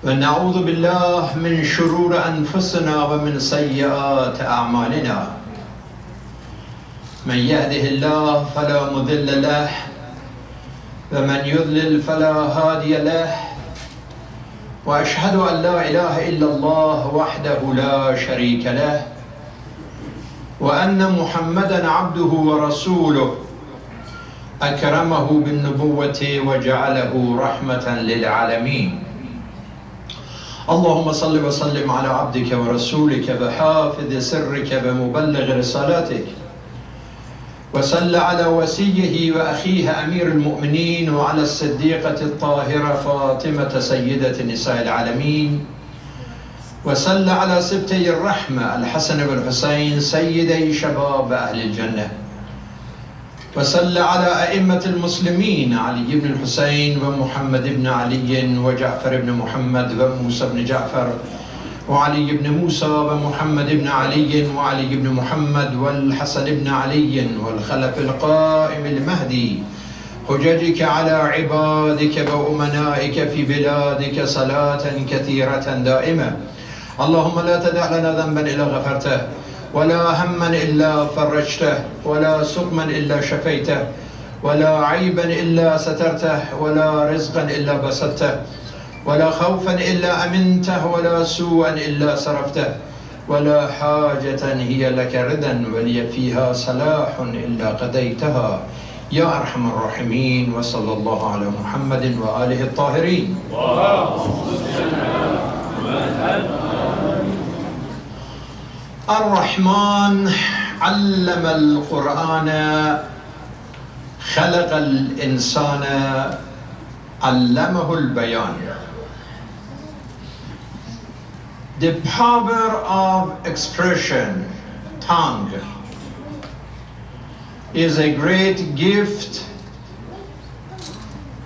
ونعوذ بالله من شرور أنفسنا ومن سيئات أعمالنا من يهده الله فلا مضل له ومن يضلل فلا هادي له وأشهد أن لا إله إلا الله وحده لا شريك له وأن محمدًا عبده ورسوله أكرمه بالنبوة وجعله رحمة للعالمين. اللهم صل وسلم على عبدك ورسولك وحافظ سرك ومبلغ رسالتك وصل على وسيه وأخيه أمير المؤمنين وعلى الصديقة الطاهرة فاطمة سيدة نساء العالمين وصل على سبتي الرحمة الحسن والحسين سيدي شباب أهل الجنة وصل على أئمة المسلمين علي بن الحسين ومحمد بن علي وجعفر بن محمد وموسى بن جعفر وعلي بن موسى ومحمد بن علي وعلي بن محمد والحسن بن علي والخلف القائم المهدي حججك على عبادك وأمنائك في بلادك صلاة كثيرة دائمة. اللهم لا تدع لنا ذنبا إلا غفرته ولا هما إلا فرجته ولا سقما إلا شفيته ولا عيبا إلا سترته ولا رزقا إلا بسطته ولا خوفا إلا أمنته ولا سوءا إلا صرفته ولا حاجة هي لك ردا ولي فيها صلاح إلا قضيتها يا أرحم الراحمين. وصلى الله على محمد وآله الطاهرين. الرحمن علم القرآن خلق الإنسان علمه البيان. The power of expression, tongue, is a great gift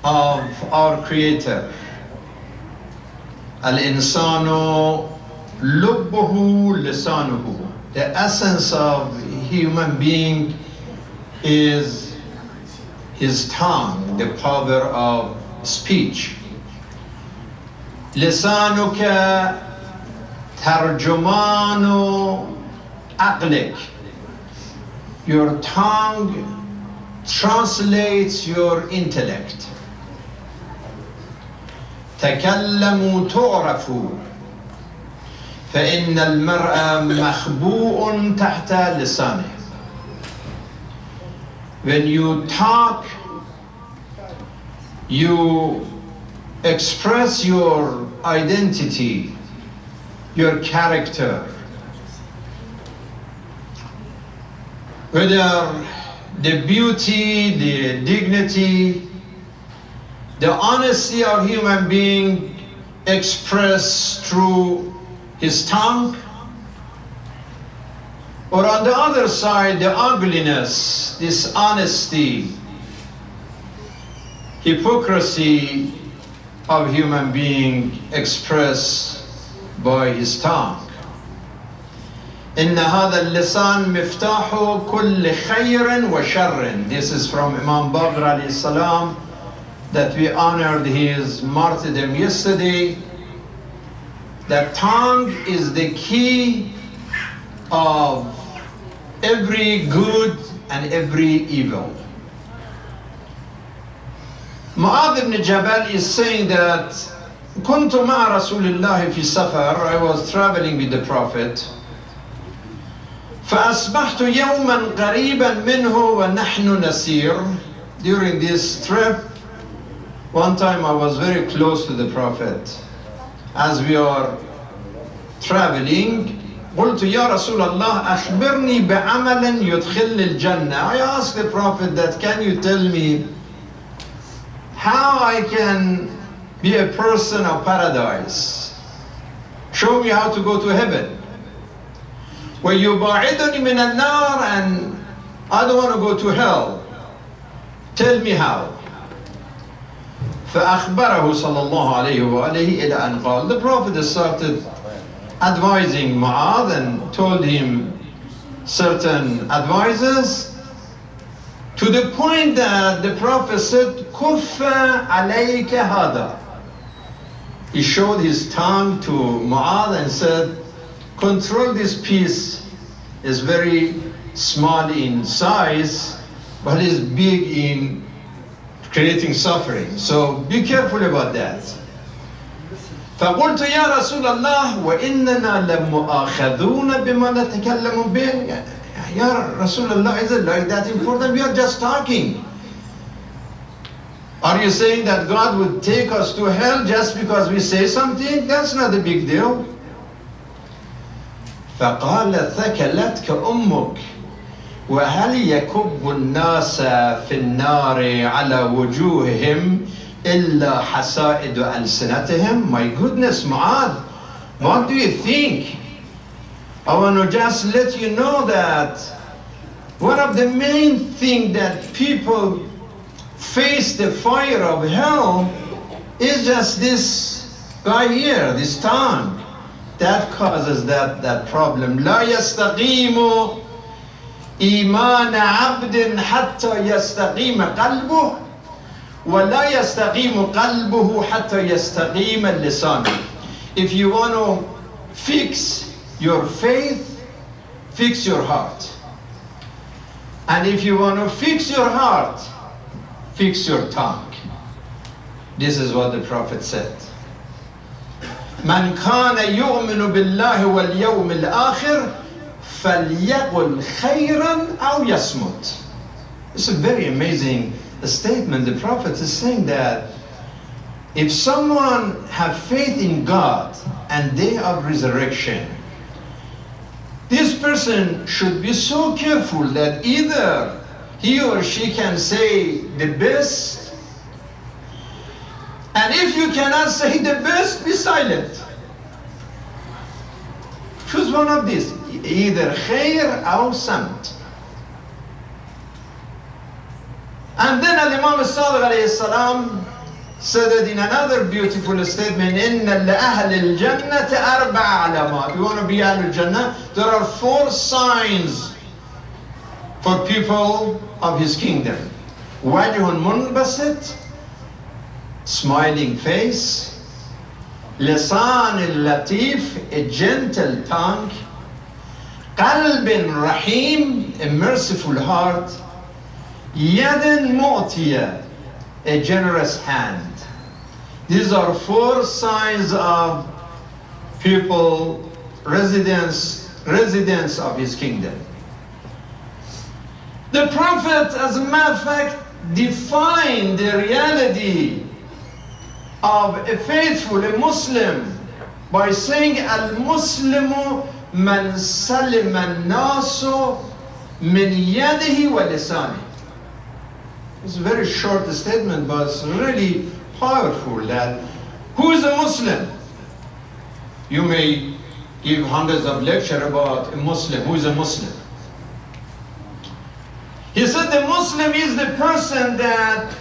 of our Creator. Al-insanu lubbuhu lisanuhu. The essence of human being is his tongue, the power of speech. Lisanuka tarjumanu aqlik. Your tongue translates your intellect. تكلموا تعرفوا فإن المرء مخبوء تحت لسانه. When you talk, you express your identity, your character. Whether the beauty, the dignity, the honesty of human being expressed through his tongue, or on the other side, the ugliness, dishonesty, hypocrisy of human being expressed by his tongue. إن هذا اللسان مفتاح كل خير وشر. This is from Imam Baqir alayhi salam, that we honored his martyrdom yesterday. The tongue is the key of every good and every evil. Mu'adh ibn Jabal is saying that كنت مع رسول الله في سفر. I was traveling with the Prophet. فأصبحت يوما قريبا منه ونحن نسير. During this trip, one time I was very close to the Prophet. As we are traveling, قلت يا رسول الله أخبرني بعمل يدخل الجنة. I asked the Prophet that, can you tell me how I can be a person of paradise? Show me how to go to heaven. ويباعدني من النار, and I don't want to go to hell. Tell me how. فأخبره صلى الله عليه وآله إلى أن قال. The Prophet started advising Mu'adh and told him certain advices, to the point that the Prophet said, كف عليك هذا. he showed his tongue to Mu'adh and said, control this piece. It's very small in size, but it's big in creating suffering. So be careful about that. فقلت يا رسول الله وإننا لمؤاخذون بما نتكلم به. Ya Rasulullah, is it like that important? We are just talking. Are you saying that God would take us to hell just because we say something? That's not a big deal. فقال ثكلتك أمك وهل يكب الناس في النار على وجوههم إلا حسائد ألسنتهم. My goodness, Mu'adh, what do you think? I want to just let you know that one of the main things that people face the fire of hell is just this guy here, this tongue. That causes that problem. لا يستقيم إيمان عبد حتى يستقيم قلبه ولا يستقيم قلبه حتى يستقيم اللسان. If you want to fix your faith, fix your heart. And if you want to fix your heart, fix your tongue. This is what the Prophet said. من كان يؤمن بالله واليوم الآخر فليقل خيرا أو يصمت. It's a very amazing statement. The Prophet is saying that if someone have faith in God and day of resurrection, this person should be so careful that either he or she can say the best, and if you cannot say the best, be silent. Choose one of these, either khair or samt. And then Imam Elahi alayhi salam said it in another beautiful statement, إِنَّ لَأَهْلِ الْجَنَّةِ أَرْبَعَ عَلَامَاتٍ. You want to be Ahlul Jannah? There are 4 signs for people of his kingdom. وَجْهٌ مُنْبَسِطٌ, smiling face. لِسَانٌ latif, a gentle tongue. قَلْبٌ رَحِيمٌ, a merciful heart. يَدٌ مُعْتِيَةٌ, a generous hand. These are 4 signs of people, residents of his kingdom. The Prophet, as a matter of fact, defined the reality of a faithful, a Muslim, by saying, Al-Muslimu man salim al-nasu min yadihi wa lisanihi. It's a very short statement, but it's really powerful. That who is a Muslim? You may give hundreds of lectures about a Muslim. Who is a Muslim? He said the Muslim is the person that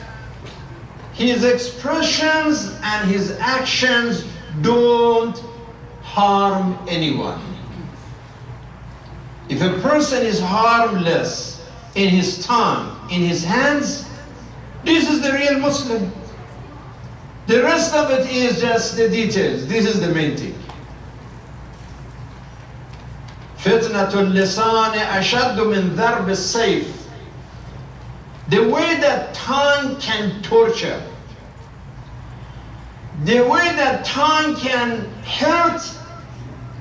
his expressions and his actions don't harm anyone. If a person is harmless in his tongue, in his hands, this is the real Muslim. The rest of it is just the details. This is the main thing. فِتْنَةُ اللِّسَانِ أَشَدُّ مِنْ ضَرْبِ السَّيْفِ. The way that tongue can torture, the way that tongue can hurt,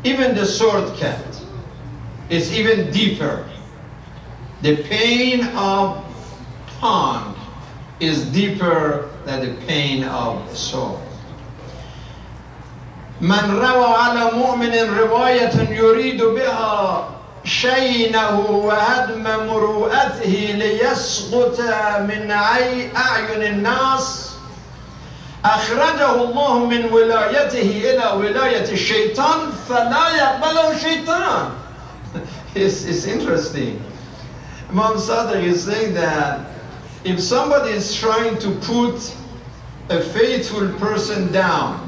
even the sword can't. It's even deeper. The pain of tongue is deeper than the pain of the sword. من روى على مؤمن رواية يريد بها شينه وهدم مروءته ليسقط من أعين الناس أخرجه الله من ولايته إلى ولاية الشيطان فلا يقبله الشيطان. It's interesting. Imam Sadiq is saying that if somebody is trying to put a faithful person down,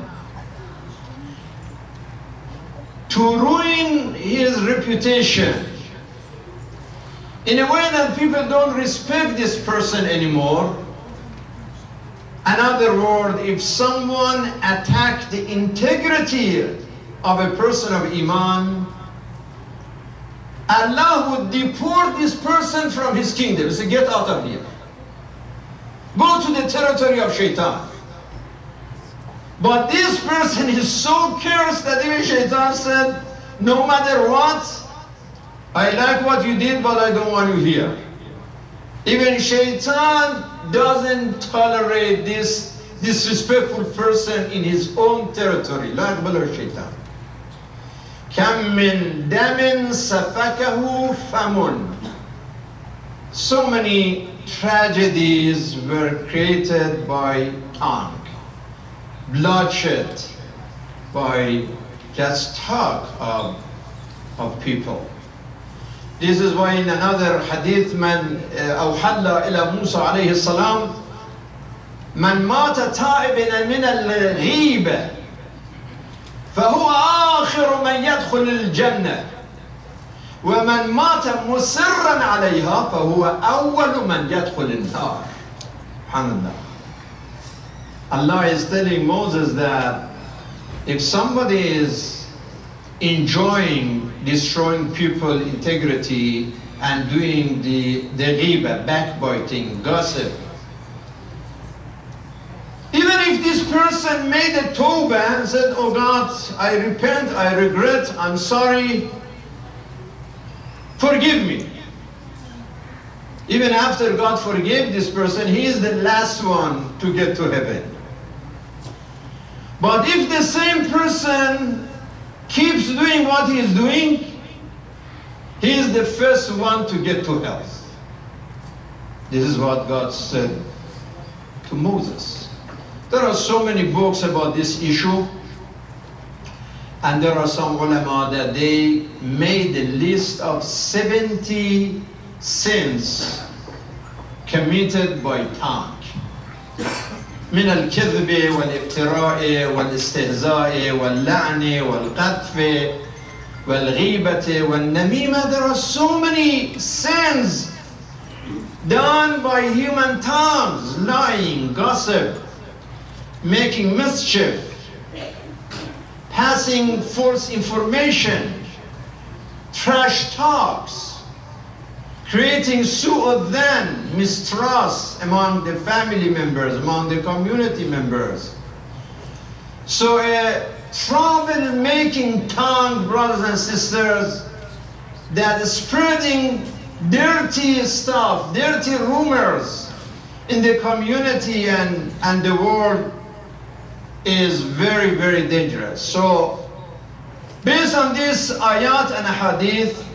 to ruin his reputation in a way that people don't respect this person anymore, Another word, if someone attacked the integrity of a person of Iman, Allah would deport this person from his kingdom. So get out of here. Go to the territory of Shaitan. But this person is so cursed that even Shaitan said, no matter what, I like what you did, but I don't want you here. Even Shaitan doesn't tolerate this disrespectful person in his own territory. La yaqbalu Shaitan. كم من دم سفكه فم. So many tragedies were created by tongue, bloodshed by just talk of people. This is why in another hadith, من أوحل إلى موسى عليه السلام من مات تائبا من الغيبة فهو آخر من يدخل الجنة ومن مات مصرا عليها فهو أول من يدخل النار. SubhanAllah. Allah is telling Moses that if somebody is enjoying destroying people integrity and doing the ghiba, backbiting, gossip, even if this person made a tawbah and said, oh God, I repent, I regret, I'm sorry, forgive me. Even after God forgave this person, he is the last one to get to heaven. But if the same person keeps doing what he is doing, he is the first one to get to hell. This is what God said to Moses. There are so many books about this issue, and there are some ulama that they made a list of 70 sins committed by tongue. من الكذب والافتراء والاستهزاء واللعن والقذف والغيبة والنميمة. There are so many sins done by human tongues: lying, gossip, making mischief, passing false information, trash talks, creating su'udhan, mistrust among the family members, among the community members. So a trouble-making tongue, brothers and sisters, that is spreading dirty stuff, dirty rumors in the community and the world, is very, very dangerous. So based on this ayat and hadith,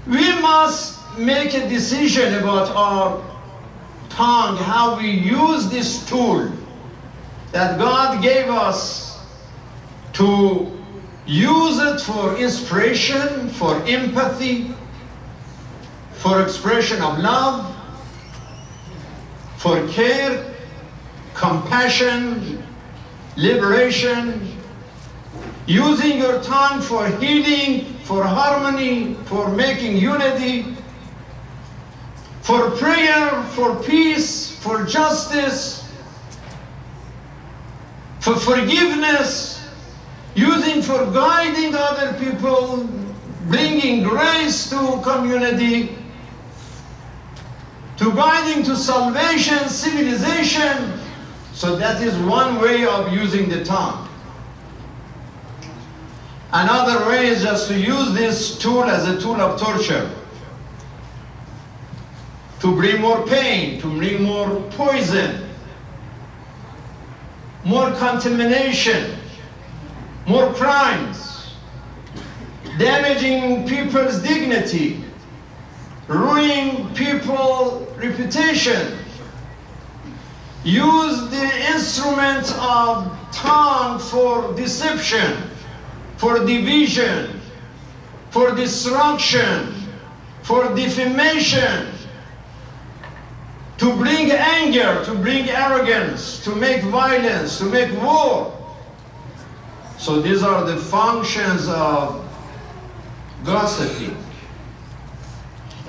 we must make a decision about our tongue, how we use this tool that God gave us, to use it for inspiration, for empathy, for expression of love, for care, compassion, liberation, using your tongue for healing, for harmony, for making unity, for prayer, for peace, for justice, for forgiveness, using for guiding other people, bringing grace to community, to guiding to salvation, civilization. So that is one way of using the tongue. Another way is just to use this tool as a tool of torture, to bring more pain, to bring more poison, more contamination, more crimes, damaging people's dignity, ruining people's reputation. Use the instrument of tongue for deception, for division, for destruction, for defamation, to bring anger, to bring arrogance, to make violence, to make war. So these are the functions of gossiping.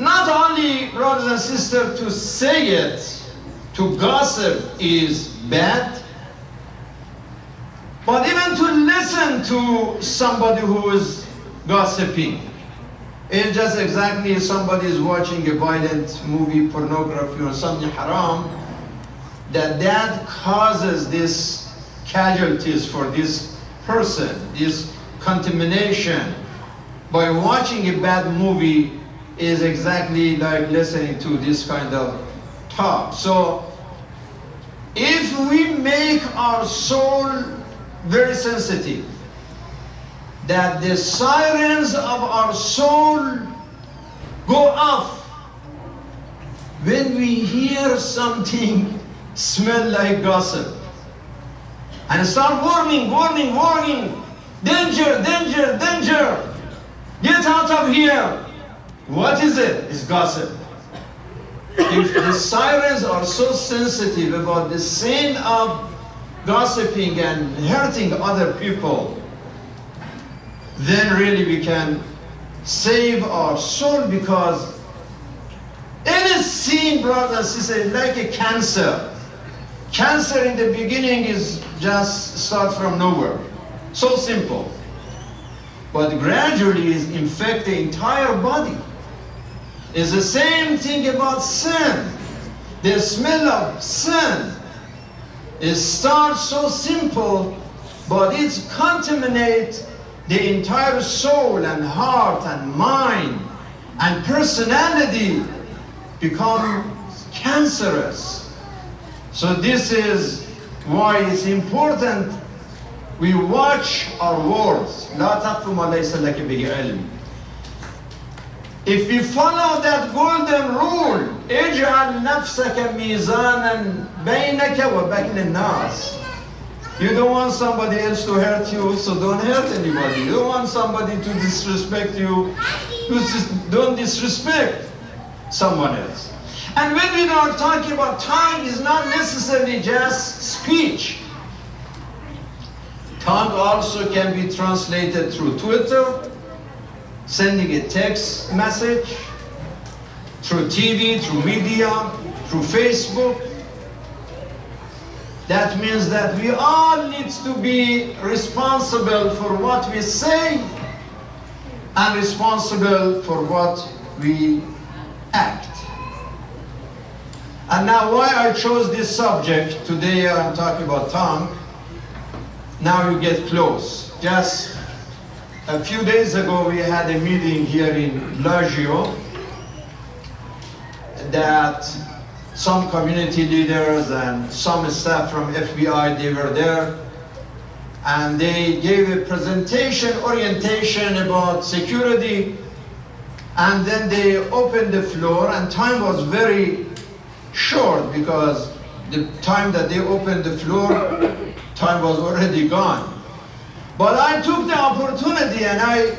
Not only, brothers and sisters, to say it, to gossip is bad, but even to listen to somebody who is gossiping, it's just exactly somebody is watching a violent movie, pornography, or something haram, that causes this casualties for this person, this contamination. By watching a bad movie is exactly like listening to this kind of talk. So if we make our soul very sensitive, that the sirens of our soul go off when we hear something smell like gossip, and start warning, warning, warning, danger, danger, danger, get out of here. What is it? It's gossip. If the sirens are so sensitive about the sin of gossiping and hurting other people, then really we can save our soul, because any sin, brothers and sisters, is like a cancer. Cancer in the beginning is just start from nowhere. So simple. But gradually is infect the entire body. It's the same thing about sin. The smell of sin, it starts so simple, but it contaminates the entire soul and heart and mind, and personality becomes cancerous. So this is why it's important we watch our words. لا تقف ما ليس لك به علم. If we follow that golden rule, اجعل نفسك ميزانا بينك وبين الناس. You don't want somebody else to hurt you, so don't hurt anybody. You don't want somebody to disrespect you, don't disrespect someone else. And when we are talking about tongue, is not necessarily just speech. Tongue also can be translated through Twitter, sending a text message, through TV, through media, through Facebook. That means that we all need to be responsible for what we say and responsible for what we act. And now why I chose this subject, today I'm talking about tongue. Now you get close. Just a few days ago we had a meeting here in Lagio that some community leaders and some staff from FBI, they were there, and they gave a presentation, orientation about security, and then they opened the floor, and time was very short because the time that they opened the floor, time was already gone. But I took the opportunity and I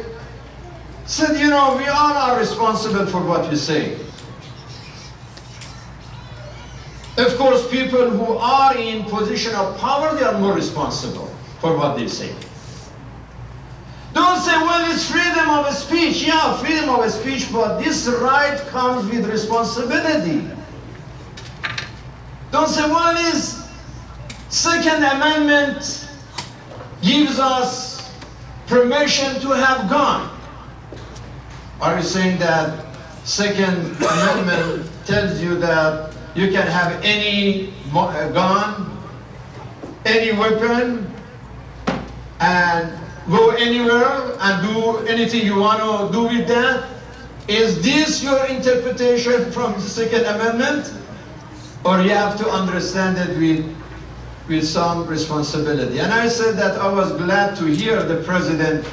said, you know, we all are responsible for what we say. Of course, people who are in position of power, they are more responsible for what they say. Don't say, well, it's freedom of speech. Yeah, freedom of speech, but this right comes with responsibility. Don't say, well, it's Second Amendment gives us permission to have gun. Are you saying that Second Amendment tells you that you can have any gun, any weapon, and go anywhere and do anything you want to do with that? Is this your interpretation from the Second Amendment? Or you have to understand it with some responsibility? And I said that I was glad to hear the President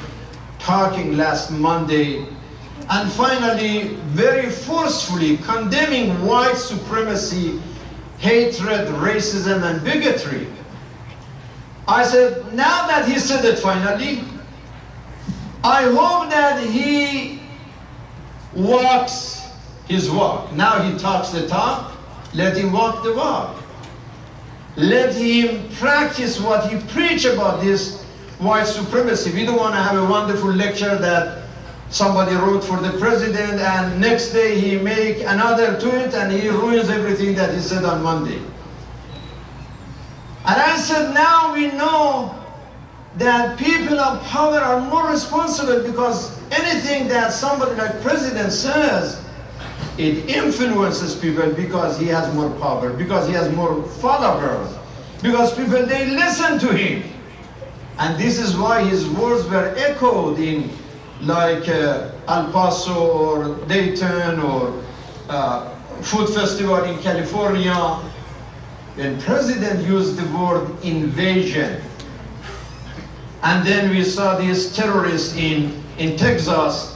talking last Monday and finally very forcefully condemning white supremacy, hatred, racism, and bigotry. I said, now that he said it finally, I hope that he walks his walk. Now he talks the talk, let him walk the walk. Let him practice what he preached about this white supremacy. We don't want to have a wonderful lecture that somebody wrote for the president and next day he make another tweet and he ruins everything that he said on Monday. And I said, now we know that people of power are more responsible, because anything that somebody like president says, it influences people because he has more power, because he has more followers, because people, they listen to him. And this is why his words were echoed in like El Paso or Dayton or Food Festival in California. When president used the word invasion, and then we saw these terrorists in Texas,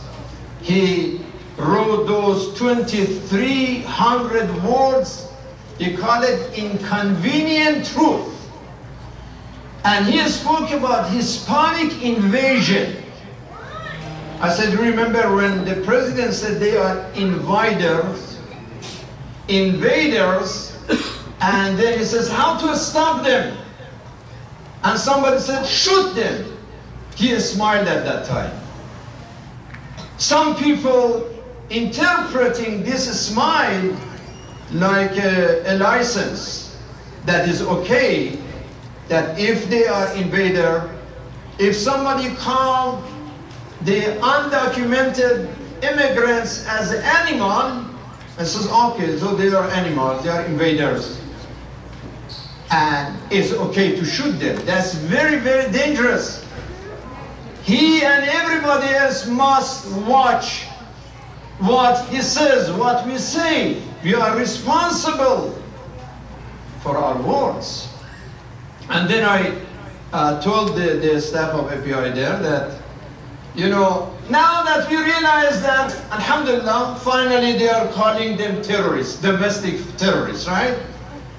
he wrote those 2,300 words. He called it inconvenient truth. And he spoke about Hispanic invasion. I said, remember when the president said they are invaders, and then he says, how to stop them? And somebody said, shoot them. He smiled at that time. Some people interpreting this smile like a license, that is okay, that if they are invader, if somebody called the undocumented immigrants as an animal, and says, okay, so they are animals, they are invaders, and it's okay to shoot them. That's very, very dangerous. He and everybody else must watch what he says, what we say. We are responsible for our words. And then I told the staff of FBI there that, you know, now that we realize that, alhamdulillah, finally they are calling them terrorists, domestic terrorists, right?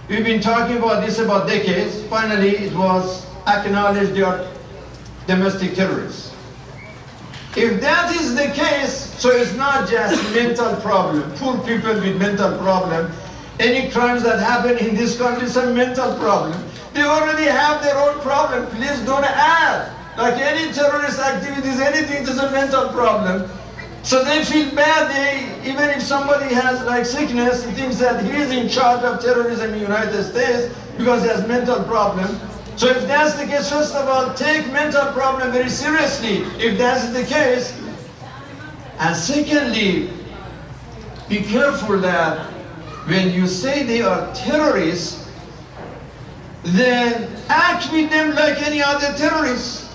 We've been talking about this about decades. Finally, it was acknowledged they are domestic terrorists. If that is the case, so it's not just mental problem, poor people with mental problem. Any crimes that happen in this country is a mental problem. They already have their own problem. Please don't add. Like any terrorist activities, anything is a mental problem. So they feel bad. Even if somebody has like sickness, he thinks that he is in charge of terrorism in the United States because he has mental problem. So if that's the case, first of all, take mental problem very seriously, if that's the case. And secondly, be careful that when you say they are terrorists, then act with them like any other terrorists.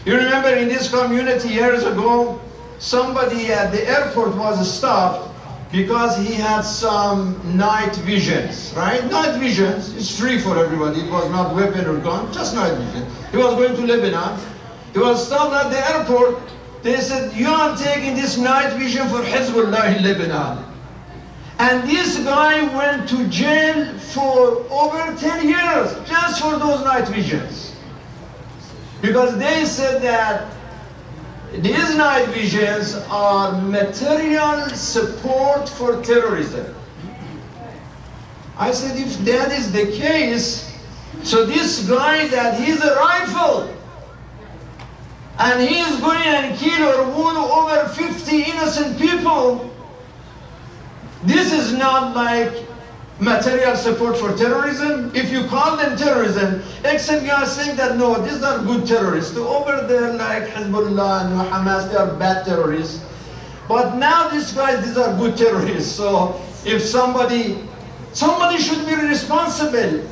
You remember in this community years ago, somebody at the airport was stopped because he had some night visions, right? Night visions is free for everybody. It was not weapon or gun, just night vision. He was going to Lebanon. He was stopped at the airport. They said, you are taking this night vision for Hezbollah in Lebanon. And this guy went to jail for over 10 years just for those night visions. Because they said that these night visions are material support for terrorism. I said, if that is the case, so this guy that he's a rifle, and he is going and kill or wound over 50 innocent people, this is not like material support for terrorism. If you call them terrorism, except you are saying that no, these are good terrorists. Over there like Hezbollah and Hamas, they are bad terrorists. But now these guys, these are good terrorists. So if somebody should be responsible.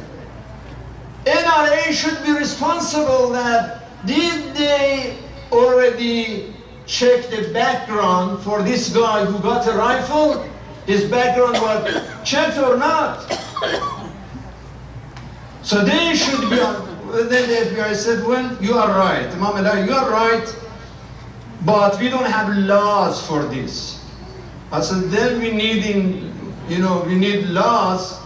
NRA should be responsible that did they already check the background for this guy who got a rifle? His background was checked or not? So they should be on. Then the FBI said, well, you are right, Imam Elahi, you are right, but we don't have laws for this. I said, then we need, we need laws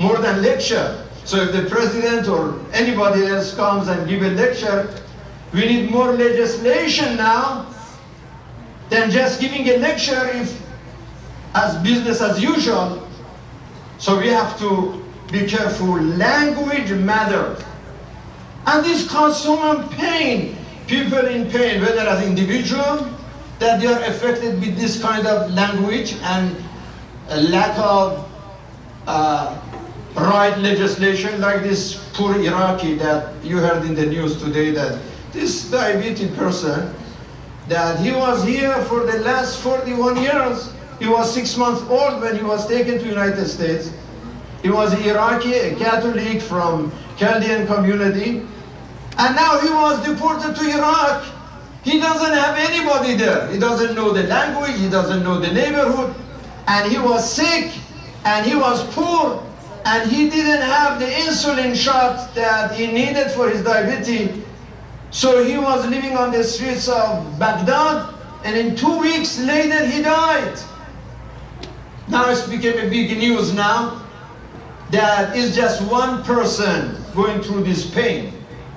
more than lecture. So if the president or anybody else comes and give a lecture, we need more legislation now than just giving a lecture as business as usual. So we have to be careful. Language matters. And this causes so much pain. People in pain, whether as individuals, that they are affected with this kind of language and a lack of write legislation like this poor Iraqi that you heard in the news today, that this diabetic person, that he was here for the last 41 years. He was 6 months old when he was taken to United States. He was Iraqi, a Catholic from Chaldean community. And now he was deported to Iraq. He doesn't have anybody there. He doesn't know the language, he doesn't know the neighborhood. And he was sick, and he was poor, and he didn't have the insulin shot that he needed for his diabetes. So he was living on the streets of Baghdad, and in 2 weeks later he died. Now it's became a big news now that it's just one person going through this pain.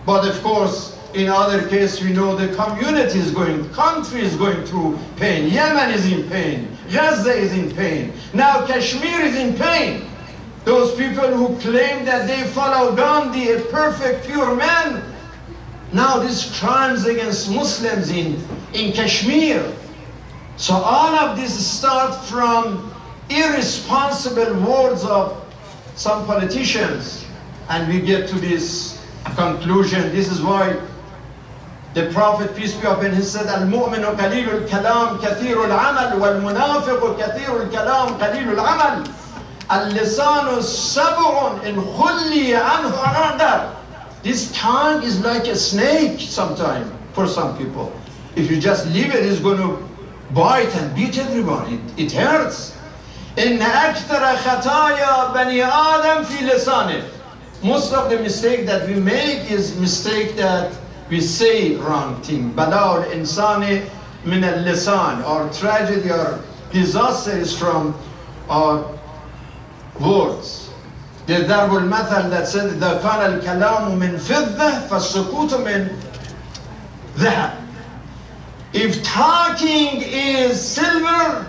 But of course, in other cases, we know the community is going, country is going through pain. Yemen is in pain. Gaza is in pain. Now Kashmir is in pain. Those people who claim that they follow Gandhi, a perfect, pure man. Now these crimes against Muslims in Kashmir. So all of this starts from irresponsible words of some politicians. And we get to this conclusion. This is why the Prophet, peace be upon him, said, "Al-mu'minu qalilul kalam kathirul amal, wal-munafiqu kathirul kalam qalilul amal. Al-lisanu sab'un in khulli anhu anadar." This tongue is like a snake sometimes for some people. If you just leave it, it's going to bite and beat everyone. It hurts. إن أكثر خطايا بني آدم في لسانه. Most of the mistake that we make is mistake that we say wrong thing. بلاء الإنسان من اللسان. Our tragedy or disaster is from our words. The ضرب المثل that said إذا كان الكلام من فضة فالسكوت من ذهب. If talking is silver,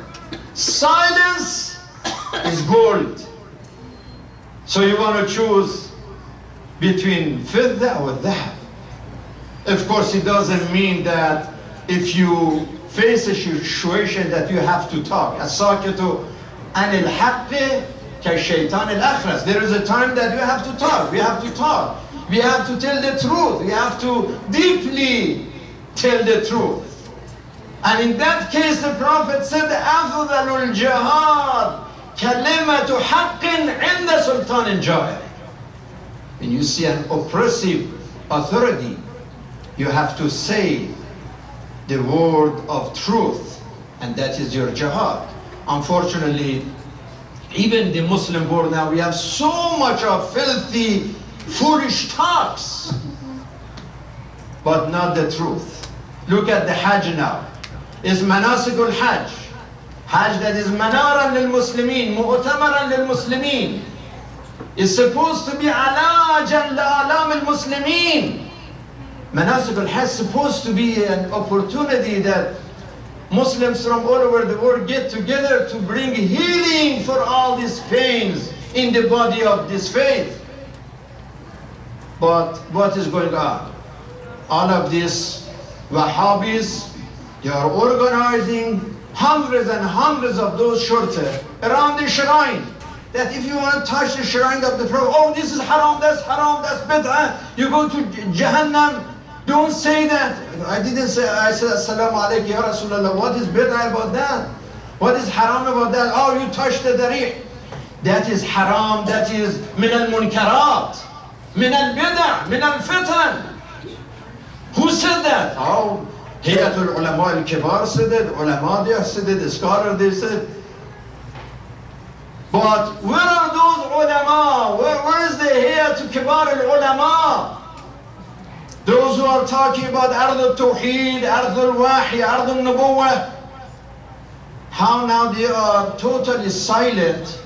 silence is gold. So you want to choose between fidda or dhahab. Of course, it doesn't mean that if you face a situation that you have to talk. As-sakitu anil haqqi ka-shaytan al-akhras. There is a time that you have to talk. We have to talk. We have to tell the truth. We have to deeply tell the truth. And in that case, the Prophet said, أَفْضَلُ الْجِهَادِ كَلِمَةُ حَقٍّ عِنْدَ سُلْطَانٍ جَائِرٍ. When you see an oppressive authority, you have to say the word of truth, and that is your jihad. Unfortunately, even the Muslim world now, we have so much of filthy, foolish talks, but not the truth. Look at the Hajj now. It's manasikul Hajj. Hajj that is manaran lil Muslimin, mu'tamaran lil Muslimin. It's supposed to be alajan la'alam al Muslimin. Manasikul Hajj is supposed to be an opportunity that Muslims from all over the world get together to bring healing for all these pains in the body of this faith. But what is going on? All of these Wahhabis, they are organizing hundreds and hundreds of those shurta around the shrine. That if you want to touch the shrine of the Prophet, oh, this is haram, that's bid'ah, you go to Jahannam. Don't say that. I didn't say, I said, Assalamu alaikum ya Rasulullah. What is bid'ah about that? What is haram about that? Oh, you touched the darih. That is haram, that is min al-munkarat, min al-bid'ah, min al-fitan. Who said that? Oh, Hiyatul Ulama al-Kibar said it, Ulama they said it, the scholar they said. But where are those ulama? Where is the Hiyatul Kibar al-Ulama? Those who are talking about Ard al-Tawheed, Ard al-Wahi, Ard al-Nubuwah. How now they are totally silent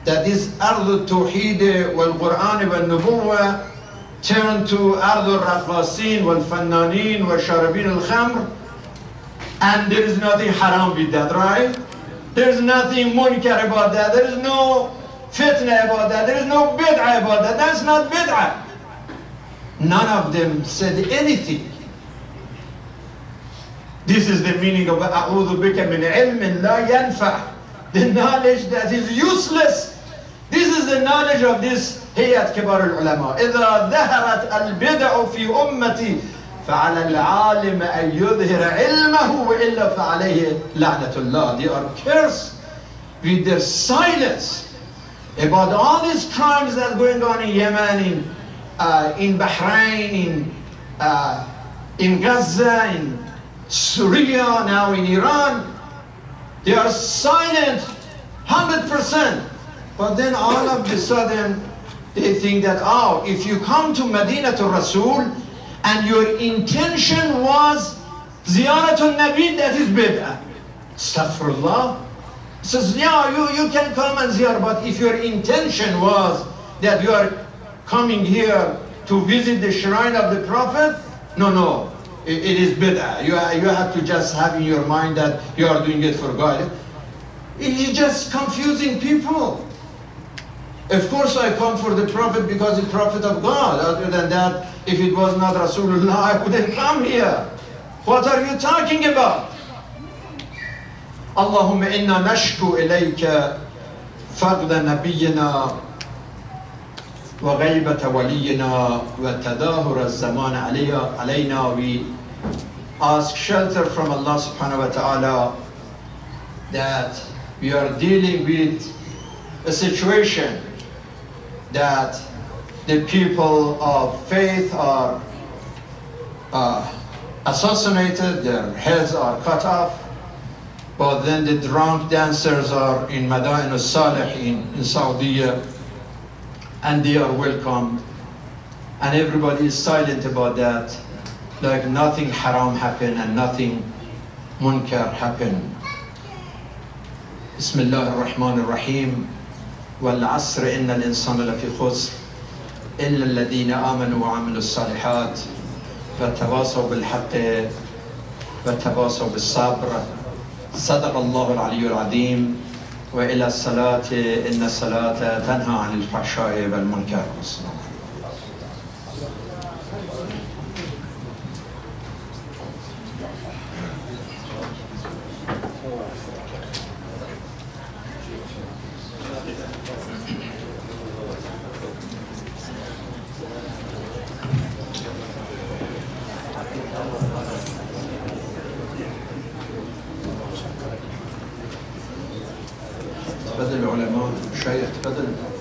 that this Ard al-Tawheed wal-Quran wal-Nubuwah turn to Ard al-Raqasin wal-Fannanin wal-Sharabin al-Khamr, and there is nothing haram with that, right? There is nothing munkar about that. There is no fitna about that. There is no bid'ah about that. That's not bid'ah. None of them said anything. This is the meaning of أعوذ بك من علم لا ينفع. The knowledge that is useless. This is the knowledge of this هيئة كبار العلماء. إذا ظهرت البدع في أمتي فعلى العالم أن يظهر علمه وإلا فعليه لعنة الله. They are cursed with their silence about all these crimes that are going on in Yemen, in Bahrain, in Gaza, in Syria, now in Iran. They are silent 100%. But then all of a sudden, they think that, oh, if you come to Medina to Rasul and your intention was Ziyaratul Nabi, that is bid'ah. Astaghfirullah. Says, yeah, you can come and ziyar, but if your intention was that you are coming here to visit the shrine of the Prophet, no, it is bid'ah. You have to just have in your mind that you are doing it for God. It's just confusing people. Of course I come for the Prophet because he's Prophet of God. Other than that, if it was not Rasulullah, I wouldn't come here. What are you talking about? اللهم إنا نشكو إليك فقد نبينا وغيبة ولينا وتداهر الزمان علينا. We ask shelter from Allah subhanahu wa ta'ala that we are dealing with a situation that the people of faith are assassinated, their heads are cut off. But then the drunk dancers are in Madain al-Salih in Saudi, and they are welcomed. And everybody is silent about that, like nothing haram happened and nothing munkar happened. Bismillah ar-Rahman ar-Rahim. وَالْعَصْرِ إِنَّ الْإِنسَانَ لَفِي خُسْرٍ إِلَّا الَّذِينَ آمَنُوا وَعَمِلُوا الصَّالِحَاتِ وَتَوَاصَوْا بِالْحَقِّ وَتَوَاصَوْا بِالصَّبْرِ. صدق الله العلي العظيم. وإلى الصلاة إن الصلاة تنهى عن الفحشاء والمنكر. تفضل العلماء، شيخ تفضل.